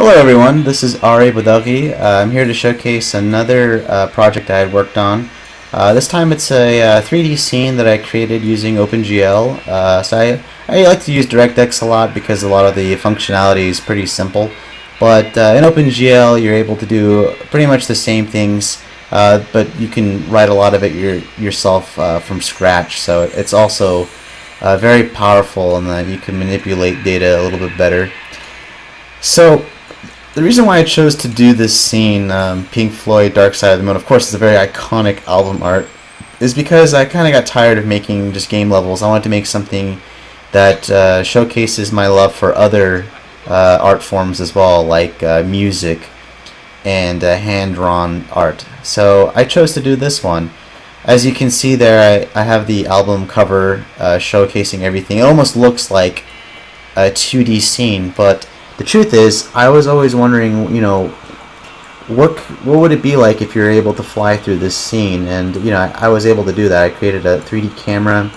Hello everyone, this is Ari Budagi. I'm here to showcase another project I had worked on. This time it's a 3D scene that I created using OpenGL. I like to use DirectX a lot because a lot of the functionality is pretty simple. But in OpenGL you're able to do pretty much the same things, but you can write a lot of it yourself from scratch. So it's also very powerful in that you can manipulate data a little bit better. So the reason why I chose to do this scene, Pink Floyd Dark Side of the Moon, of course it's a very iconic album art, is because I kind of got tired of making just game levels. I wanted to make something that showcases my love for other art forms as well, like music and hand-drawn art. So I chose to do this one. As you can see there, I have the album cover showcasing everything. It almost looks like a 2D scene, but the truth is, I was always wondering, what would it be like if you're able to fly through this scene? And I was able to do that. I created a 3D camera,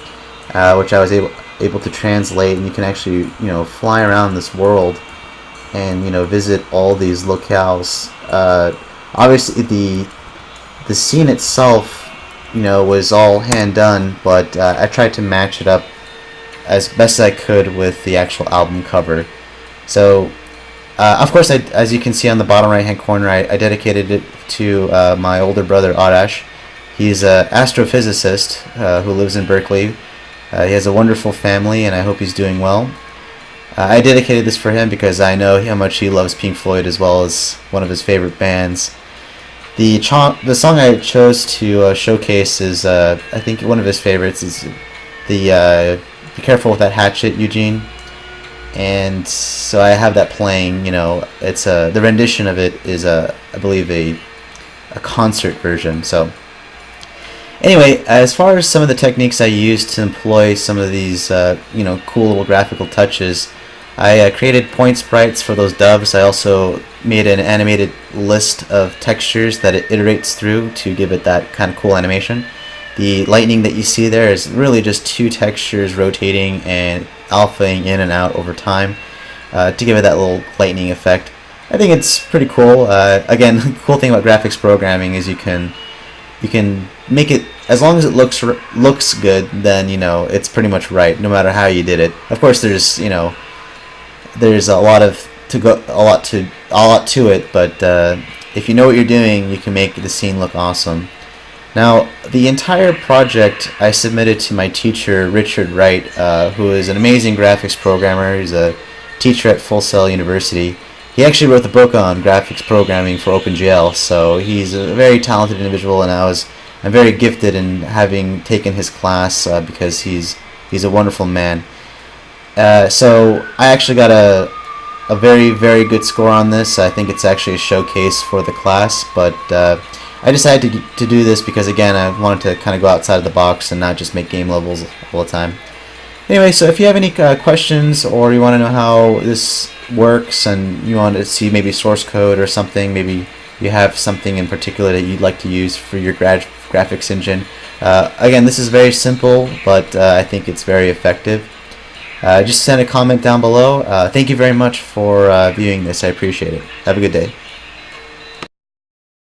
which I was able to translate, and you can actually fly around this world and visit all these locales. Obviously, the scene itself, was all hand done, but I tried to match it up as best I could with the actual album cover. So, of course, as you can see on the bottom right-hand corner, I dedicated it to my older brother, Arash. He's an astrophysicist who lives in Berkeley. He has a wonderful family, and I hope he's doing well. I dedicated this for him because I know how much he loves Pink Floyd as well as one of his favorite bands. The song I chose to showcase is, I think, one of his favorites. Is the Be Careful with That Hatchet, Eugene. And so I have that playing. It's the rendition of it is I believe a concert version. So anyway, as far as some of the techniques I used to employ some of these cool little graphical touches, I created point sprites for those doves. I also made an animated list of textures that it iterates through to give it that kind of cool animation. The lightning that you see there is really just two textures rotating and alphaing in and out over time to give it that little lightning effect. I think it's pretty cool. Again, the cool thing about graphics programming is you can make it, as long as it looks good, then it's pretty much right, no matter how you did it. Of course, there's a lot to it, but if you know what you're doing, you can make the scene look awesome. Now, the entire project I submitted to my teacher, Richard Wright, who is an amazing graphics programmer. He's a teacher at Full Sail University. He actually wrote the book on graphics programming for OpenGL, so he's a very talented individual, and I'm very gifted in having taken his class because he's a wonderful man. So I actually got a very, very good score on this. I think it's actually a showcase for the class, but I decided to do this because, again, I wanted to kind of go outside of the box and not just make game levels all the time. Anyway, so if you have any questions or you want to know how this works and you want to see maybe source code or something, maybe you have something in particular that you'd like to use for your graphics engine, again, this is very simple, but I think it's very effective. Just send a comment down below. Thank you very much for viewing this. I appreciate it. Have a good day.